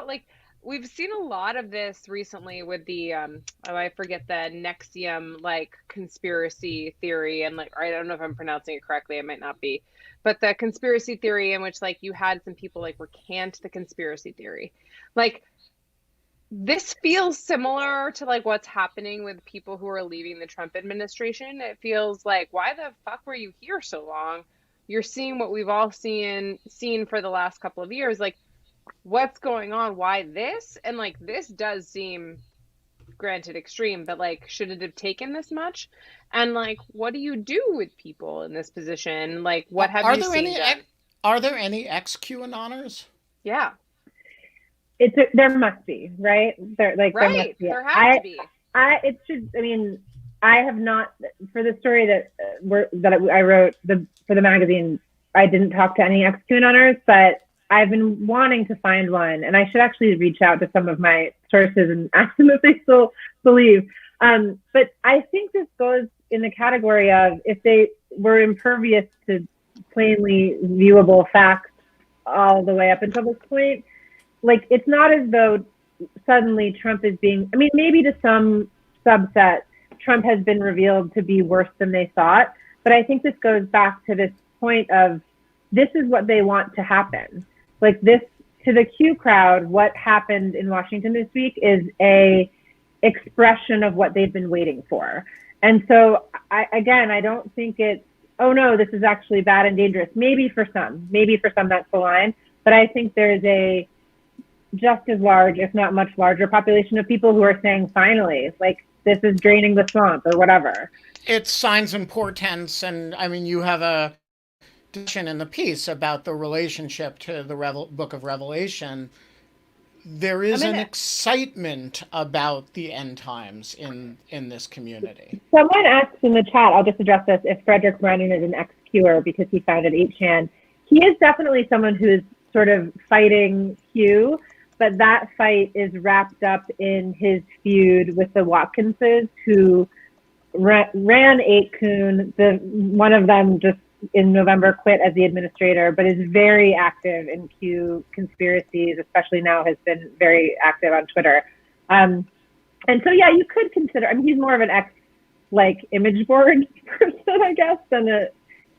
like, we've seen a lot of this recently with the, I forget the Nexium, like, conspiracy theory. And, like, I don't know if I'm pronouncing it correctly. I might not be. But the conspiracy theory in which, like, you had some people, like, recant the conspiracy theory. Like, this feels similar to, like, what's happening with people who are leaving the Trump administration. It feels like, why the fuck were you here so long? You're seeing what we've all seen for the last couple of years. Like, what's going on? Why this? And like, this does seem, granted, extreme, but like, should it have taken this much? And like, what do you do with people in this position? Like, what have you seen? Are there any ex-QAnoners? Yeah. There must be, right? There must be. There has to be. I have not, for the story that I wrote for the magazine, I didn't talk to any ex-QAnoners, but I've been wanting to find one, and I should actually reach out to some of my sources and ask them if they still believe. But I think this goes in the category of, if they were impervious to plainly viewable facts all the way up until this point, like, it's not as though suddenly Trump is being, I mean, maybe to some subset, Trump has been revealed to be worse than they thought. But I think this goes back to this point of, this is what they want to happen. Like, this, to the Q crowd, what happened in Washington this week is a expression of what they've been waiting for. And so, I don't think it's, oh no, this is actually bad and dangerous. Maybe for some that's the line. But I think there's a just as large, if not much larger, population of people who are saying, finally, like, this is draining the swamp or whatever. It's signs and portents. And I mean, you have a discussion in the piece about the relationship to the Book of Revelation. There is an excitement about the end times in this community. Someone asked in the chat, I'll just address this, if Frederick Brennan is an ex-Qer because he founded 8chan. He is definitely someone who is sort of fighting Q, but that fight is wrapped up in his feud with the Watkinses, who ran 8kun. One of them just in November quit as the administrator, but is very active in Q conspiracies, especially now has been very active on Twitter. And so, yeah, you could consider, I mean, he's more of an image board person, I guess, than a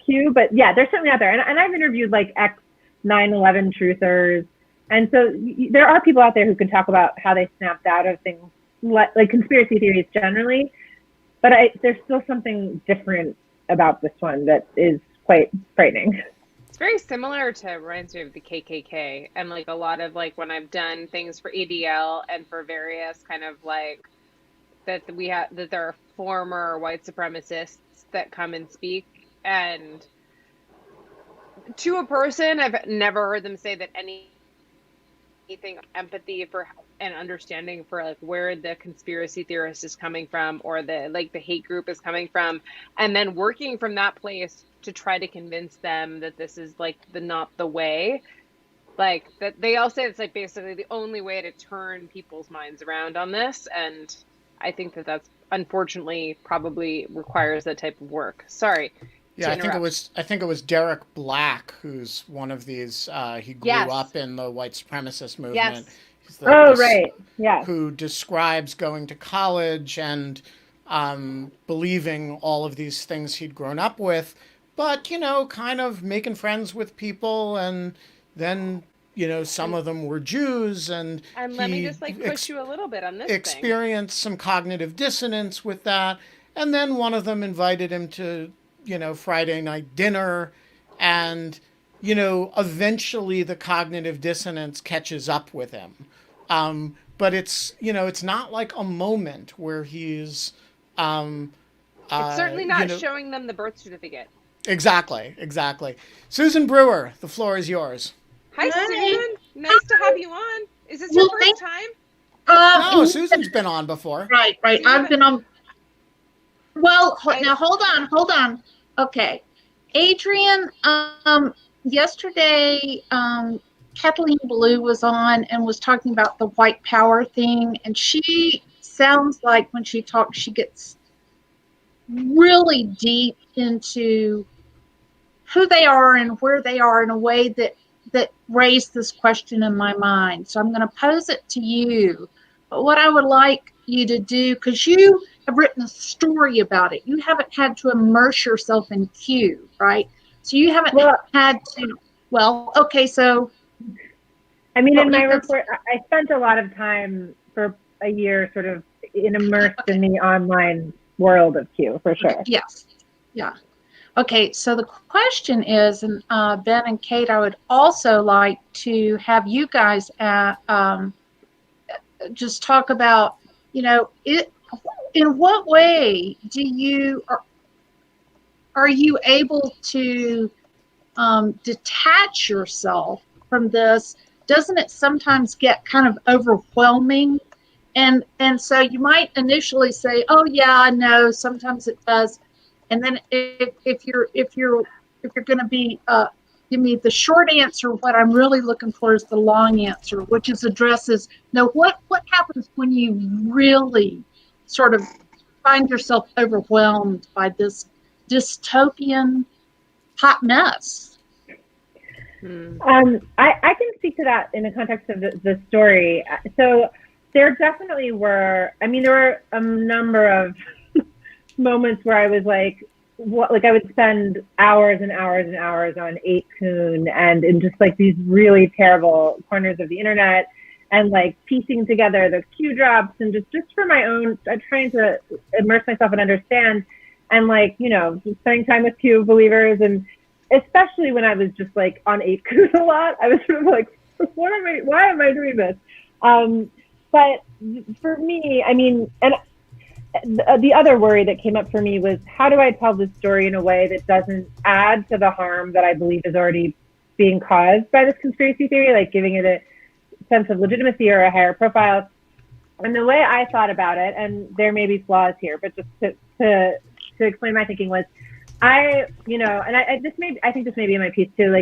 Q, but yeah, they're certainly out there. And I've interviewed ex 9/11 truthers. And so there are people out there who can talk about how they snapped out of things like conspiracy theories generally, but there's still something different about this one that is quite frightening. It's very similar to, reminds me of the KKK, and a lot of when I've done things for ADL and for various kind of that there are former white supremacists that come and speak, and to a person, I've never heard them say that anything empathy for and understanding for where the conspiracy theorist is coming from, or the hate group is coming from, and then working from that place to try to convince them that this is not the way, that they all say it's basically the only way to turn people's minds around on this. And I think that's unfortunately probably requires that type of work. Sorry. Yeah, I think it was Derek Black, who's one of these. He grew up in the white supremacist movement. Yes. Right. Yeah. Who describes going to college and believing all of these things he'd grown up with, but kind of making friends with people, and then some of them were Jews, and let me just push you a little bit on this. Experienced some cognitive dissonance with that, and then one of them invited him to Friday night dinner, and eventually the cognitive dissonance catches up with him, but it's it's not a moment where he's it's certainly not showing them the birth certificate. Exactly. Susan Brewer, the floor is yours. Hi, Susan. Nice to have you on. Is this your first time? No, Susan's been on before. Right. I've been on. Well, now hold on. Okay. Adrienne, yesterday, Kathleen Blue was on and was talking about the white power thing. And she sounds like when she talks, she gets really deep into who they are and where they are in a way that raised this question in my mind. So I'm going to pose it to you. But what I would like you to do, because you have written a story about it. You haven't had to immerse yourself in Q, right? So you haven't had to, so. I mean, in my report, I spent a lot of time for a year sort of immersed in the online world of Q, for sure. Yes. Yeah. Okay, so the question is, and Ben and Kate, I would also like to have you guys just talk about, in what way are you able to detach yourself from this? Doesn't it sometimes get kind of overwhelming? And so you might initially say, oh yeah, no, sometimes it does. And then if you're going to be give me the short answer, what I'm really looking for is the long answer, which addresses what happens when you really sort of find yourself overwhelmed by this dystopian hot mess. I can speak to that in the context of the story. So there definitely were, there were a number of moments where I was I would spend hours and hours and hours on 8kun and in just these really terrible corners of the internet, and piecing together the Q drops, and just for my own, trying to immerse myself and understand, and just spending time with Q believers, and especially when I was just on 8kun a lot, I was sort of why am I doing this? But for me, and the other worry that came up for me was, how do I tell this story in a way that doesn't add to the harm that I believe is already being caused by this conspiracy theory, giving it a sense of legitimacy or a higher profile? And the way I thought about it, and there may be flaws here, but just to explain my thinking was, I think this may be in my piece too,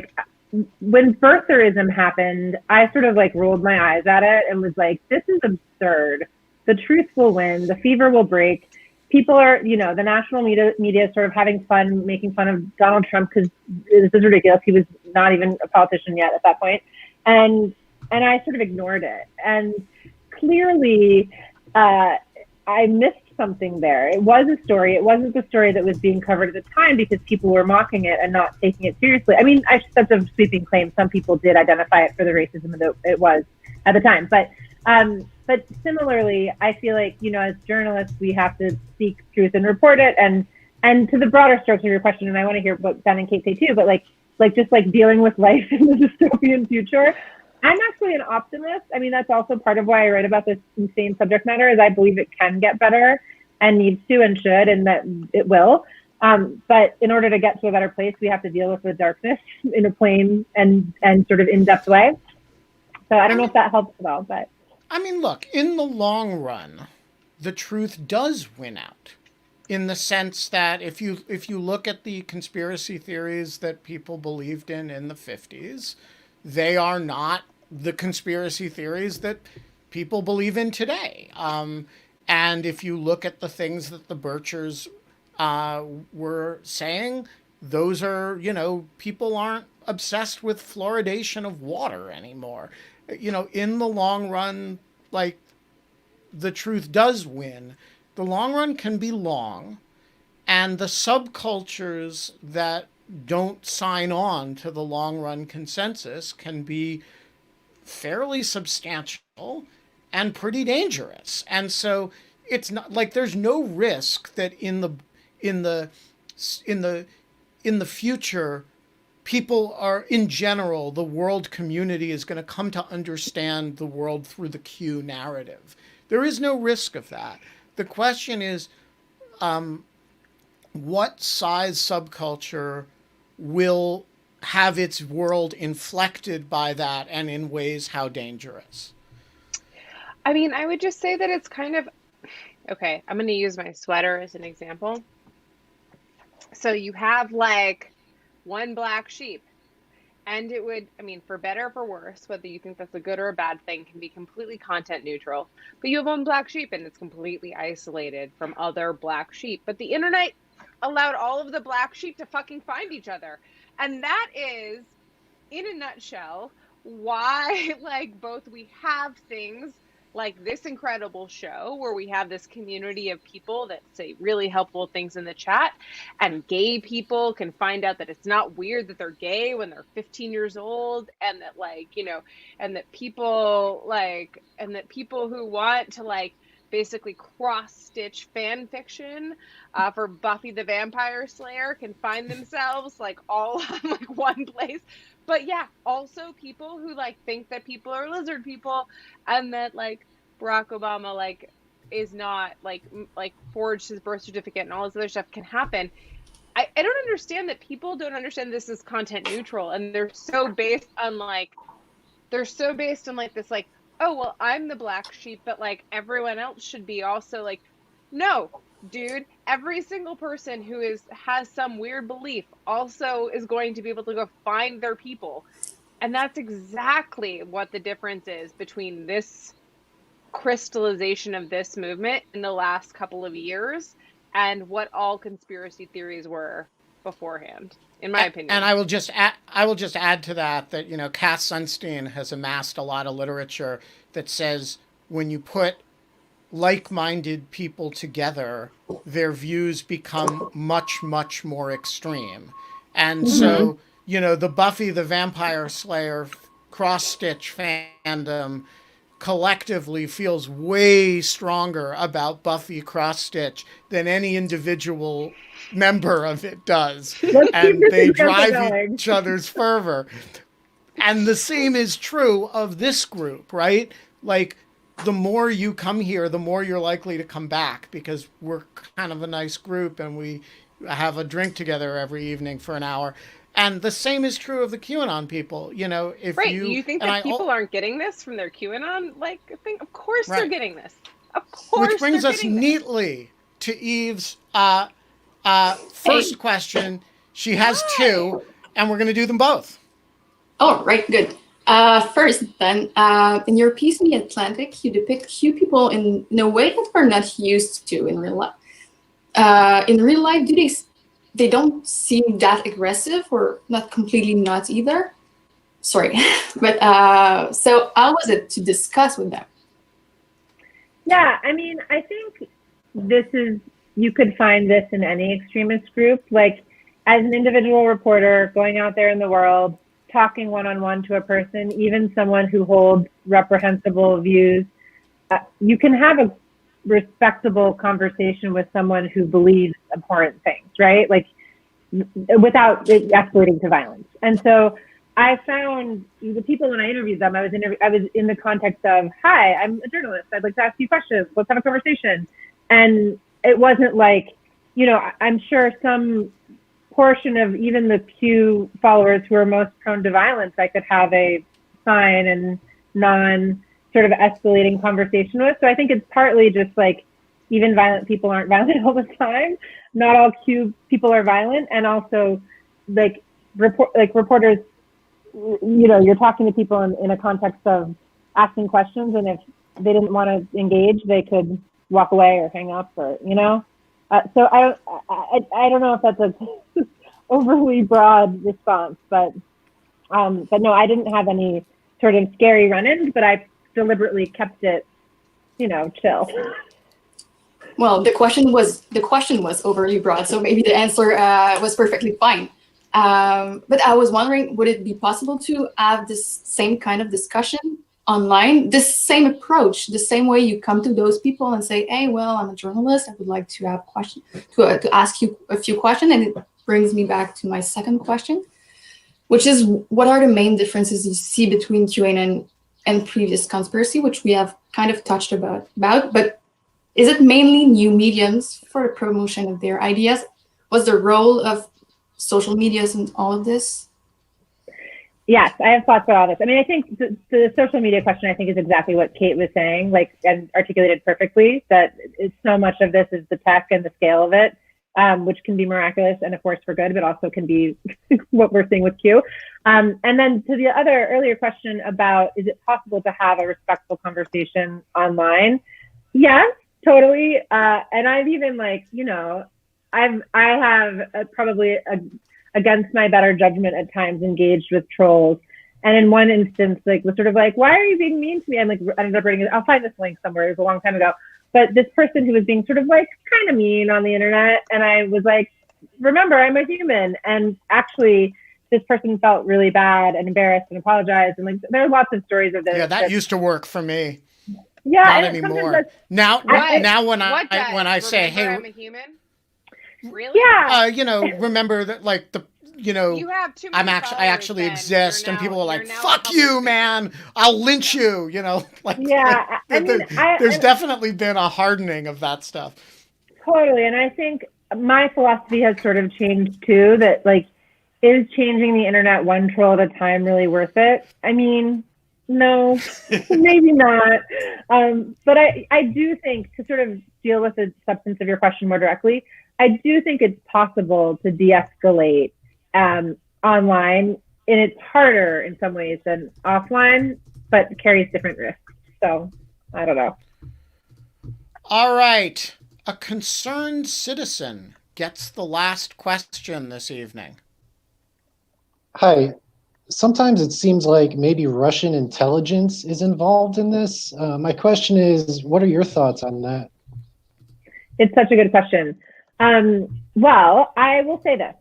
when birtherism happened, I sort of rolled my eyes at it and was this is absurd. The truth will win. The fever will break. people are, the national media is sort of having fun, making fun of Donald Trump because this is ridiculous. He was not even a politician yet at that point. And I sort of ignored it. And clearly, I missed something there. It was a story. It wasn't the story that was being covered at the time because people were mocking it and not taking it seriously. I mean, that's a sweeping claim. Some people did identify it for the racism that it was at the time. But similarly, I feel like, as journalists, we have to seek truth and report it. And to the broader strokes of your question, and I want to hear what Ben and Kate say too, but just dealing with life in the dystopian future, I'm actually an optimist. I mean, that's also part of why I write about this insane subject matter, is I believe it can get better and needs to and should, and that it will. But in order to get to a better place, we have to deal with the darkness in a plain and sort of in-depth way. So I don't know if that helps at all, but. I mean, look, in the long run, the truth does win out, in the sense that if you look at the conspiracy theories that people believed in the 50s, they are not the conspiracy theories that people believe in today. And if you look at the things that the Birchers were saying, those are, people aren't obsessed with fluoridation of water anymore. In the long run, the truth does win. The long run can be long, and the subcultures that don't sign on to the long run consensus can be fairly substantial and pretty dangerous. And so it's not there's no risk that in the future, people are, in general, the world community is going to come to understand the world through the Q narrative. There is no risk of that. The question is, what size subculture will have its world inflected by that, and in ways how dangerous? I mean, I would just say that it's kind of, okay, I'm going to use my sweater as an example. So you have one black sheep, and it would, I mean, for better or for worse, whether you think that's a good or a bad thing, can be completely content neutral. But you have one black sheep and it's completely isolated from other black sheep. But the internet allowed all of the black sheep to fucking find each other. And that is, in a nutshell, why both we have things like this incredible show where we have this community of people that say really helpful things in the chat, and gay people can find out that it's not weird that they're gay when they're 15 years old, and that and that people who want to basically cross-stitch fan fiction for Buffy the Vampire Slayer can find themselves all on one place. But yeah, also people who think that people are lizard people, and that Barack Obama is not forged his birth certificate, and all this other stuff can happen. I don't understand that people don't understand this is content neutral, and they're so based on this oh, well, I'm the black sheep, but everyone else should be also no, dude, every single person who has some weird belief also is going to be able to go find their people. And that's exactly what the difference is between this crystallization of this movement in the last couple of years and what all conspiracy theories were beforehand, in my opinion. And I will just add to that Cass Sunstein has amassed a lot of literature that says when you put like-minded people together, their views become much, much more extreme. And so, the Buffy the Vampire Slayer cross-stitch fandom collectively feels way stronger about Buffy cross-stitch than any individual member of it does. And they drive each other's fervor. And the same is true of this group, right? The more you come here, the more you're likely to come back, because we're kind of a nice group and we have a drink together every evening for an hour. And the same is true of the QAnon people. If you think that people aren't getting this from their QAnon thing? Of course they're getting this. Of course. Which brings us neatly to Eve's first question. She has two, and we're going to do them both. Oh, right, good. First, then, in your piece in The Atlantic, you depict Q people in a way that we're not used to in real life. in real life, they don't seem that aggressive, or not completely nuts either? Sorry, but so how was it to discuss with them? Yeah, I mean, I think you could find this in any extremist group. Like, as an individual reporter going out there in the world, talking one-on-one to a person, even someone who holds reprehensible views, you can have a respectable conversation with someone who believes abhorrent things, right? Like, without it escalating to violence. And so I found the people, when I interviewed them, I was in the context of, hi, I'm a journalist. I'd like to ask you questions. Let's have a conversation. And it wasn't like, I'm sure some portion of even the Q followers who are most prone to violence, I could have a fine and non sort of escalating conversation with. So I think it's partly just like, even violent people aren't violent all the time. Not all Q people are violent. And also reporters, you're talking to people in a context of asking questions, and if they didn't want to engage, they could walk away or hang up, or so I don't know if that's a overly broad response, but no, I didn't have any sort of scary run-ins, but I deliberately kept it, chill. Well, the question was overly broad, so maybe the answer was perfectly fine. But I was wondering, would it be possible to have this same kind of discussion online, this same approach, the same way you come to those people and say, hey, well, I'm a journalist, I would like to have questions, to ask you a few questions. And it brings me back to my second question, which is, what are the main differences you see between QAnon and previous conspiracy, which we have kind of touched about, but is it mainly new mediums for the promotion of their ideas? Was the role of social medias and all of this? Yes, I have thoughts about all this. I mean, I think the social media question, I think, is exactly what Kate was saying, and articulated perfectly, that it's so much of this is the tech and the scale of it, which can be miraculous and a force for good, but also can be what we're seeing with Q. And then to the other earlier question about, is it possible to have a respectful conversation online? Yes, totally. And I've even I have probably against my better judgment at times engaged with trolls. And in one instance, was sort of like, why are you being mean to me? And ended up reading it. I'll find this link somewhere. It was a long time ago. But this person who was being sort of kind of mean on the internet. And I was like, remember, I'm a human. And actually, this person felt really bad and embarrassed and apologized. And there are lots of stories of this. Yeah, that used to work for me. Yeah, not anymore. Now when I say, hey, I'm a human. Really? Yeah. Remember that, you have too many I actually exist, and people are like, fuck you, man, I'll lynch you, Yeah. There's definitely been a hardening of that stuff. Totally. And I think my philosophy has sort of changed too, that is changing the internet one troll at a time really worth it? I mean, no, maybe not. But I do think, to sort of deal with the substance of your question more directly, I do think it's possible to de-escalate online, and it's harder in some ways than offline, but carries different risks. So I don't know. All right. A concerned citizen gets the last question this evening. Hi. Sometimes it seems like maybe Russian intelligence is involved in this. My question is, what are your thoughts on that? It's such a good question. Well, I will say this.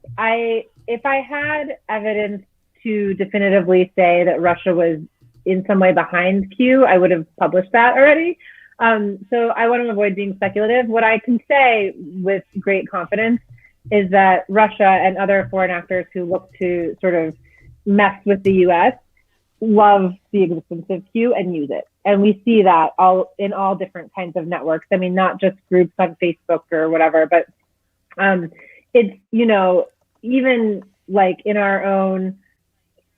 If I had evidence to definitively say that Russia was in some way behind Q, I would have published that already. So I want to avoid being speculative. What I can say with great confidence is that Russia and other foreign actors who look to sort of mess with the US love the existence of Q and use it. And we see that in all different kinds of networks. I mean, not just groups on Facebook or whatever, but it's, even in our own,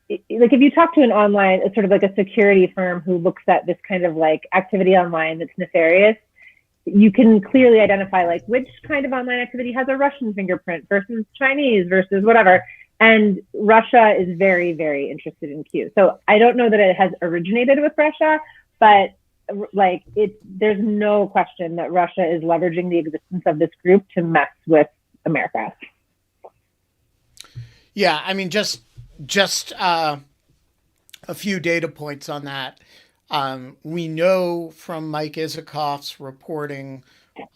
if you talk to an online, it's sort of a security firm who looks at this kind of activity online that's nefarious, you can clearly identify which kind of online activity has a Russian fingerprint versus Chinese versus whatever. And Russia is very, very interested in Q. So I don't know that it has originated with Russia, but like there's no question that Russia is leveraging the existence of this group to mess with America. Yeah, I mean, just a few data points on that. We know from Mike Isikoff's reporting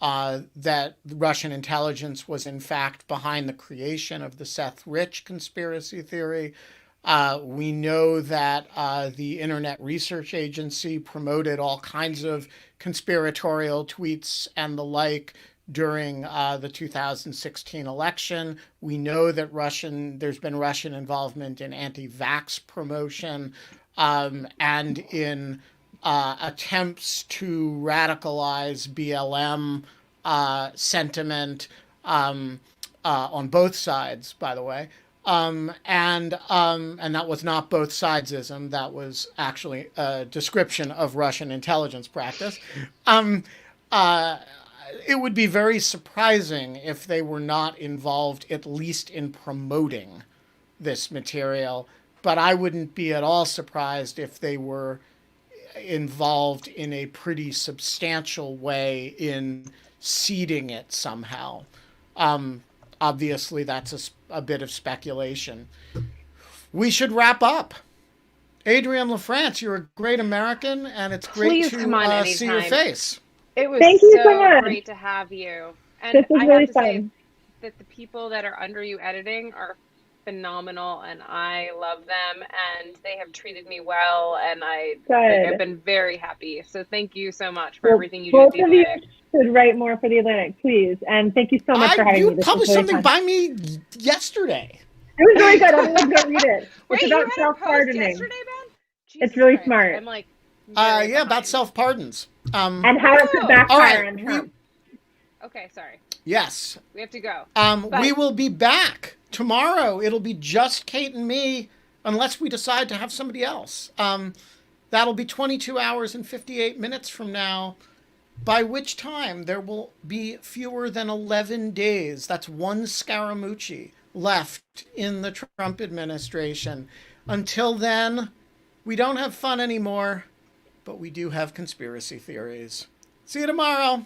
that Russian intelligence was in fact behind the creation of the Seth Rich conspiracy theory. We know that the Internet Research Agency promoted all kinds of conspiratorial tweets and the like during the 2016 election. We know that there's been Russian involvement in anti-vax promotion and in attempts to radicalize BLM sentiment on both sides, by the way. And that was not both sidesism. That was actually a description of Russian intelligence practice. It would be very surprising if they were not involved, at least in promoting this material. But I wouldn't be at all surprised if they were involved in a pretty substantial way in seeding it somehow. Obviously, that's a bit of speculation. We should wrap up. Adrienne LaFrance, you're a great American, and it's great Please come on to anytime. see your face. It was Thank you so much. great to have you. And This was I really have to say fun. that the people that are under you editing are phenomenal, and I love them, and they have treated me well, and I've been very happy. So thank you so much for everything you do at the Both of you Atlantic. should write more for the Atlantic, please. And thank you so much for having me. You This published was really something fun. by me yesterday. It was really good. Everyone go read it. Wait, It's you about had a post self-pardoning. yesterday, Ben? It's Jesus really Christ. smart. I'm like, Yeah, very about behind. self-pardons. And how it could backfire all right, on Trump. Okay, sorry. Yes. We have to go. We will be back tomorrow. It'll be just Kate and me, unless we decide to have somebody else. That'll be 22 hours and 58 minutes from now, by which time there will be fewer than 11 days. That's one Scaramucci left in the Trump administration. Until then, we don't have fun anymore, but we do have conspiracy theories. See you tomorrow.